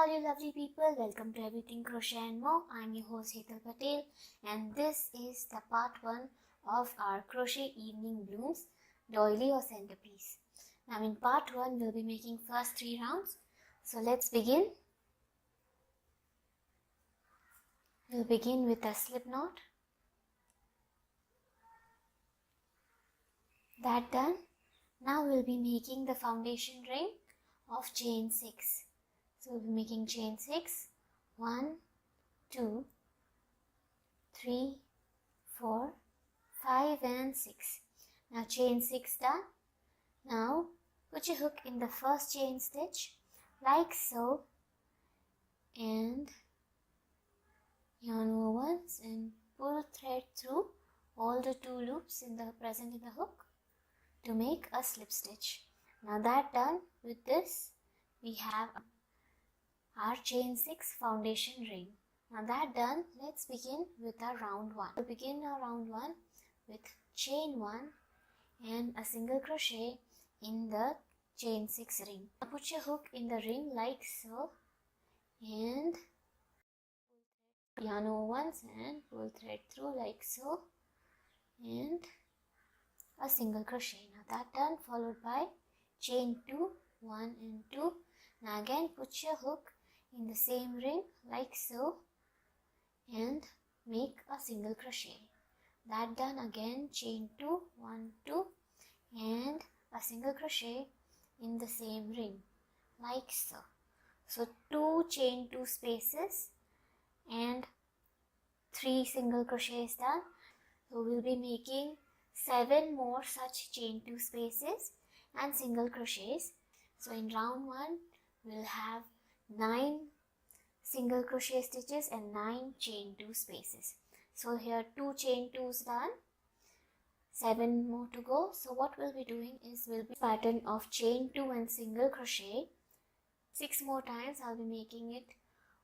all you lovely people, welcome to Everything Crochet and More. I'm your host Heya Patel, and this is the part 1 of our crochet evening blooms, doily or centerpiece. Now in part 1 we'll be making first 3 rounds. So let's begin. We'll begin with a slip knot. That done. Now we'll be making the foundation ring of chain 6. So we'll be making chain 6, 1, 2, 3, 4, 5 and 6. Now chain 6 done. Now put your hook in the first chain stitch like so and yarn over once and pull thread through all the 2 loops present in the hook to make a slip stitch. Now that done, with this we have our chain 6 foundation ring. Now that done, let's begin with our round 1. We'll begin our round 1 with chain 1 and a single crochet in the chain 6 ring. Now put your hook in the ring like so and yarn over once and pull thread through like so and a single crochet. Now that done, followed by chain 2, 1 and 2. Now again put your hook in the same ring like so and make a single crochet. That done, again chain 2, 1, 2 and a single crochet in the same ring like so. So 2 chain 2 spaces and 3 single crochets done. So we'll be making 7 more such chain 2 spaces and single crochets. So in round 1 we'll have 9 single crochet stitches and 9 chain 2 spaces. So here 2 chain 2s done, 7 more to go. So what we'll be doing is we'll be pattern of chain 2 and single crochet 6 more times. I'll be making it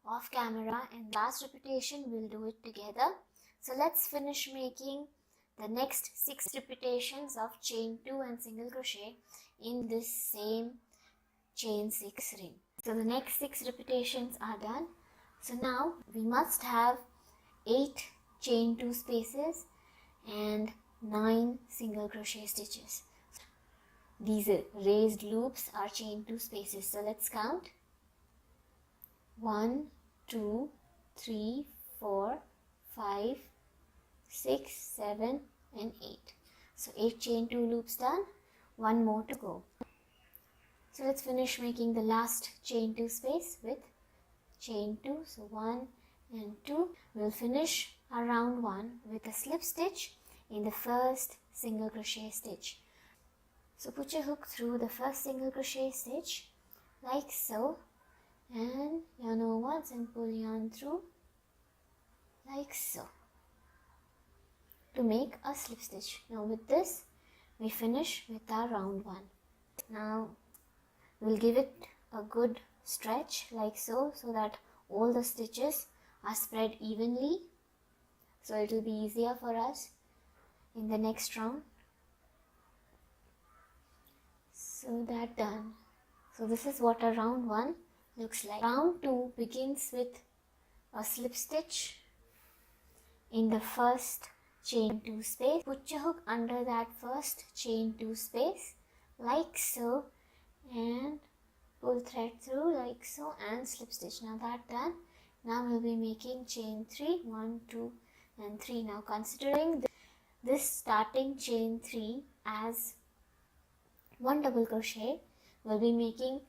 off camera and last repetition we'll do it together. So let's finish making the next 6 repetitions of chain 2 and single crochet in this same chain 6 ring. So the next 6 repetitions are done. So now we must have 8 chain 2 spaces and 9 single crochet stitches. These raised loops are chain 2 spaces. So let's count. 1, 2, 3, 4, 5, 6, 7 and 8. So 8 chain 2 loops done, 1 more to go. So let's finish making the last chain 2 space with chain 2. So 1 and 2. We'll finish our round 1 with a slip stitch in the first single crochet stitch. So put your hook through the first single crochet stitch like so and yarn over once and pull yarn through like so to make a slip stitch. Now with this we finish with our round 1. Now we'll give it a good stretch like so that all the stitches are spread evenly, so it will be easier for us in the next round. So that done. So this is what a round 1 looks like. Round 2 begins with a slip stitch in the first chain 2 space. Put your hook under that first chain 2 space like so and pull thread through like so and slip stitch. Now that done, now we'll be making chain 3, 1, 2 and 3. Now considering this starting chain 3 as 1 double crochet, we'll be making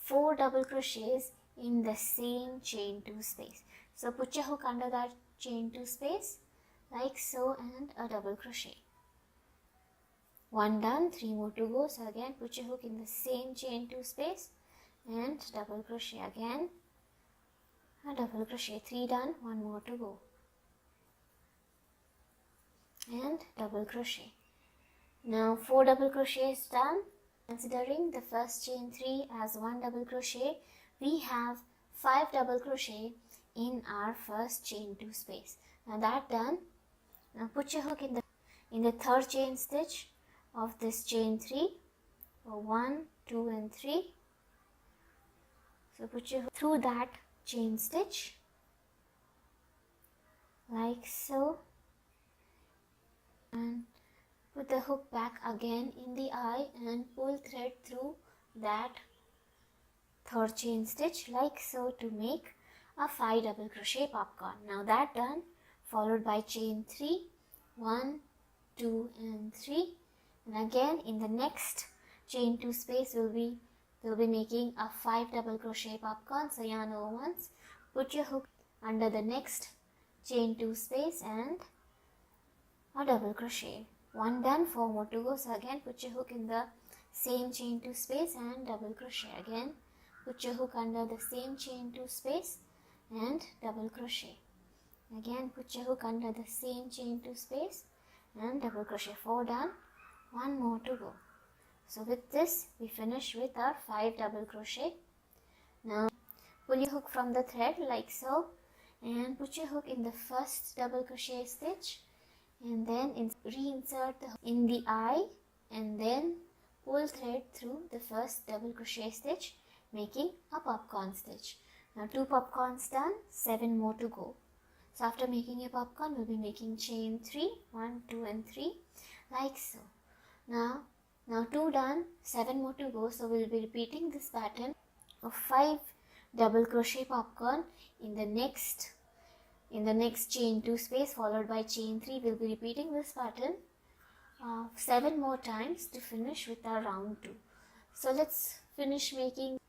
4 double crochets in the same chain 2 space. So put your hook under that chain 2 space like so and a double crochet. 1 done, 3 more to go. So again put your hook in the same chain 2 space and double crochet again, a double crochet. 3 done, 1 more to go and double crochet. Now 4 double crochets done. Considering the first chain 3 as 1 double crochet, we have 5 double crochet in our first chain 2 space. Now that done, now put your hook in the third chain stitch of this chain 3. So 1, 2 and 3. So put your hook through that chain stitch like so, and put the hook back again in the eye and pull thread through that third chain stitch like so to make a 5 double crochet popcorn. Now that done, followed by chain 3, 1, 2 and 3, and again in the next chain 2 space we'll be making a 5 double crochet popcorn. So yarn over once, put your hook under the next chain 2 space and a double crochet. 1 done, 4 more to go. So again put your hook in the same chain 2 space and double crochet. Again put your hook under the same chain 2 space and double crochet. Again put your hook under the same chain 2 space and double crochet. 4 done, 1 more to go. So with this we finish with our 5 double crochet. Now pull your hook from the thread like so and put your hook in the first double crochet stitch, and then reinsert the hook in the eye and then pull thread through the first double crochet stitch, making a popcorn stitch. Now 2 popcorns done, 7 more to go. So after making a popcorn, we'll be making chain 3, 1, 2 and 3 like so. Now 2 done, 7 more to go. So we'll be repeating this pattern of 5 double crochet popcorn in the next chain 2 space, followed by chain 3. We'll be repeating this pattern 7 more times to finish with our round 2. So let's finish making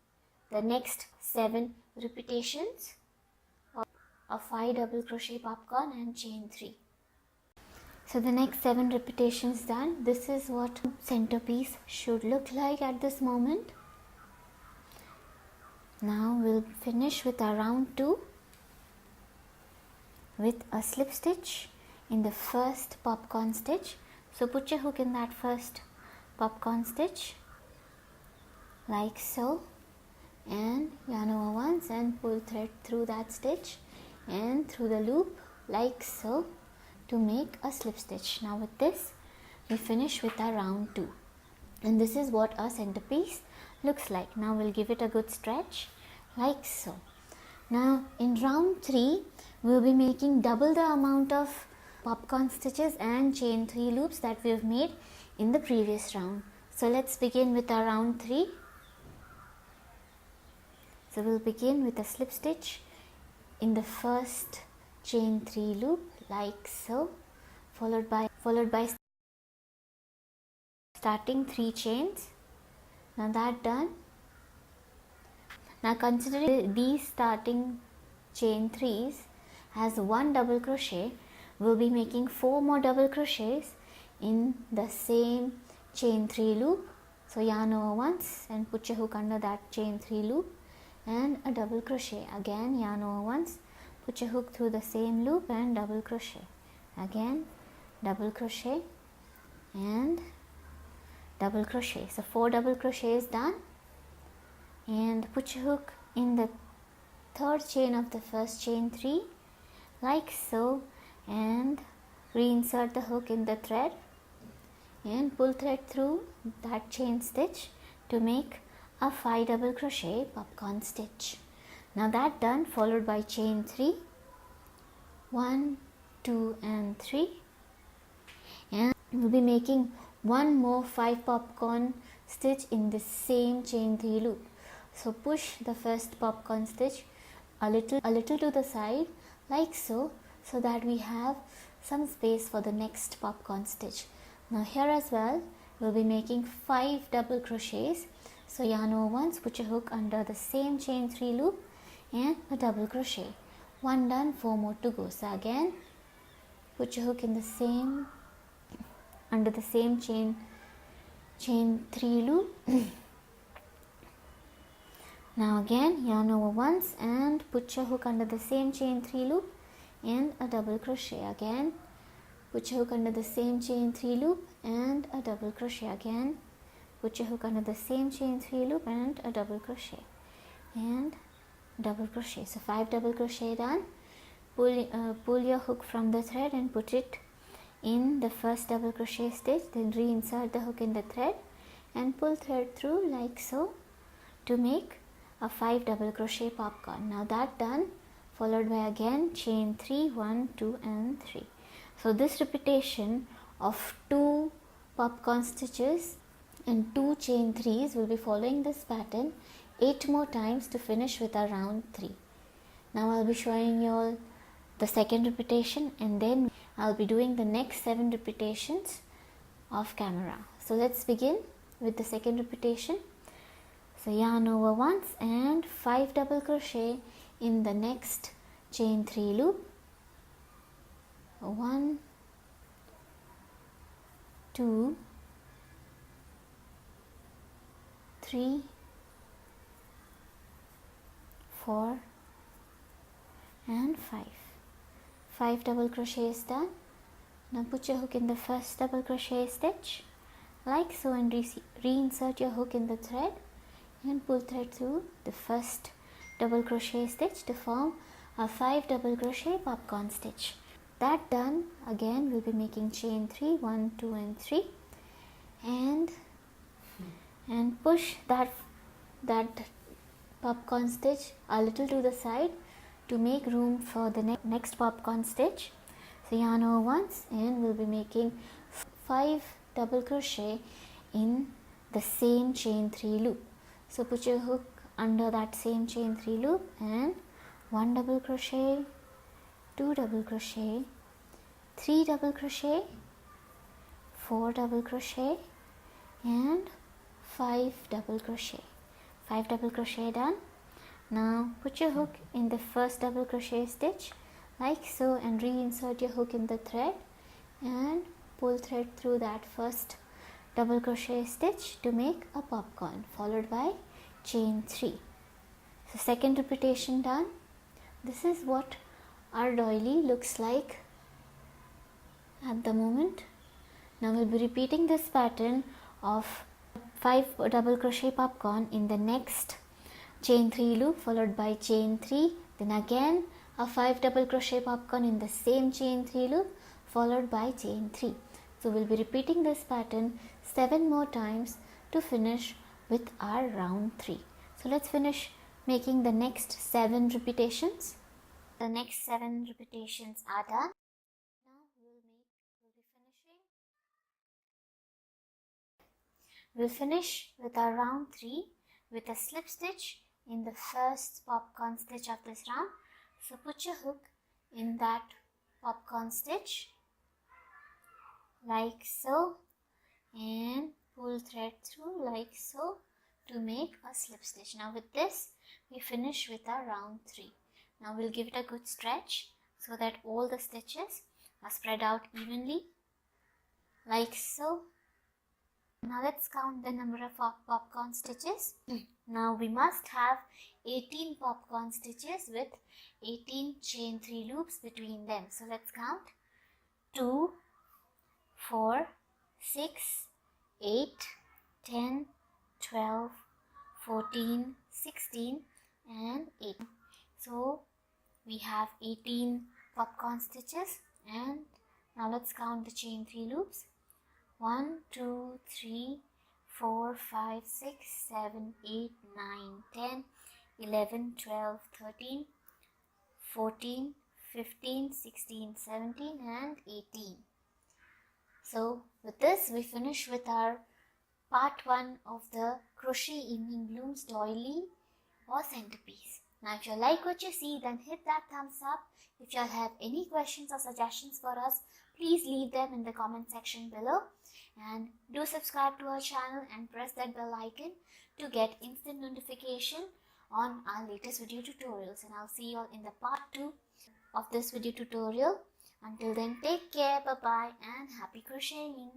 the next 7 repetitions of 5 double crochet popcorn and chain 3. So the next 7 repetitions done. This is what centerpiece should look like at this moment. Now we'll finish with our round 2 with a slip stitch in the first popcorn stitch. So put your hook in that first popcorn stitch like so and yarn over once and pull thread through that stitch and through the loop like so to make a slip stitch. Now with this we finish with our round 2, and this is what our centerpiece looks like. Now we'll give it a good stretch like so. Now in round 3 we'll be making double the amount of popcorn stitches and chain 3 loops that we have made in the previous round. So let's begin with our round 3. So we'll begin with a slip stitch in the first chain 3 loop like so, followed by starting 3 chains. Now that done. Now considering these starting chain 3s as 1 double crochet, we'll be making 4 more double crochets in the same chain 3 loop. So yarn over once and put your hook under that chain 3 loop and a double crochet. Again yarn over once, put your hook through the same loop and double crochet. Again double crochet and double crochet. So 4 double crochets done, and put your hook in the third chain of the first chain 3 like so and reinsert the hook in the thread and pull thread through that chain stitch to make a 5 double crochet popcorn stitch. Now that done, followed by chain 3, 1, 2 and 3, and we'll be making 1 more 5 popcorn stitch in the same chain 3 loop. So push the first popcorn stitch a little to the side like so that we have some space for the next popcorn stitch. Now here as well we'll be making 5 double crochets. So yarn over once, put your hook under the same chain 3 loop and a double crochet. 1 done, 4 more to go. So again put your hook in the same under the same chain 3 loop. Now again yarn over once and put your hook under the same chain 3 loop and a double crochet. Again put your hook under the same chain 3 loop and a double crochet. Again put your hook under the same chain 3 loop and a double crochet and double crochet. So 5 double crochet done. Pull your hook from the thread and put it in the first double crochet stitch, then reinsert the hook in the thread and pull thread through like so to make a 5 double crochet popcorn. Now that done, followed by again chain 3, 1, 2 and 3. So this repetition of 2 popcorn stitches and 2 chain 3s will be following this pattern 8 more times to finish with our round 3. Now I'll be showing you all the second repetition, and then I'll be doing the next 7 repetitions off camera. So let's begin with the second repetition. So yarn over once and 5 double crochet in the next chain 3 loop. 1, 2, 3, 4 and 5. 5 double crochet is done. Now put your hook in the first double crochet stitch like so, and reinsert your hook in the thread and pull thread through the first double crochet stitch to form a 5 double crochet popcorn stitch. That done, again we'll be making chain 3, 1, 2 and 3, and push that popcorn stitch a little to the side to make room for the next popcorn stitch. So yarn over once and we'll be making 5 double crochet in the same chain 3 loop. So put your hook under that same chain 3 loop and 1 double crochet, 2 double crochet, 3 double crochet, 4 double crochet and 5 double crochet. 5 double crochet done. Now put your hook in the first double crochet stitch like so, and reinsert your hook in the thread and pull thread through that first double crochet stitch to make a popcorn, followed by chain 3. So second repetition done. This is what our doily looks like at the moment. Now we'll be repeating this pattern of 5 double crochet popcorn in the next chain 3 loop, followed by chain 3, then again a 5 double crochet popcorn in the same chain 3 loop, followed by chain 3. So we'll be repeating this pattern 7 more times to finish with our round 3. So let's finish making the next 7 repetitions. The next 7 repetitions are done. Now we'll finish with our round 3 with a slip stitch in the first popcorn stitch of this round. So put your hook in that popcorn stitch like so and pull thread through like so to make a slip stitch. Now with this we finish with our round 3. Now we'll give it a good stretch so that all the stitches are spread out evenly like so. Now let's count the number of popcorn stitches. Now we must have 18 popcorn stitches with 18 chain 3 loops between them. So let's count 2, 4, 6, 8, 10, 12, 14, 16 and 18. So we have 18 popcorn stitches, and now let's count the chain 3 loops. 1, 2, 3, 4, 5, 6, 7, 8, 9, 10, 11, 12, 13, 14, 15, 16, 17 and 18. So with this we finish with our part 1 of the Crochet Evening Blooms doily or centerpiece. Now if you like what you see, then hit that thumbs up. If you have any questions or suggestions for us, please leave them in the comment section below. And do subscribe to our channel and press that bell icon to get instant notification on our latest video tutorials. And I'll see you all in the part 2 of this video tutorial. Until then, take care, bye bye and happy crocheting.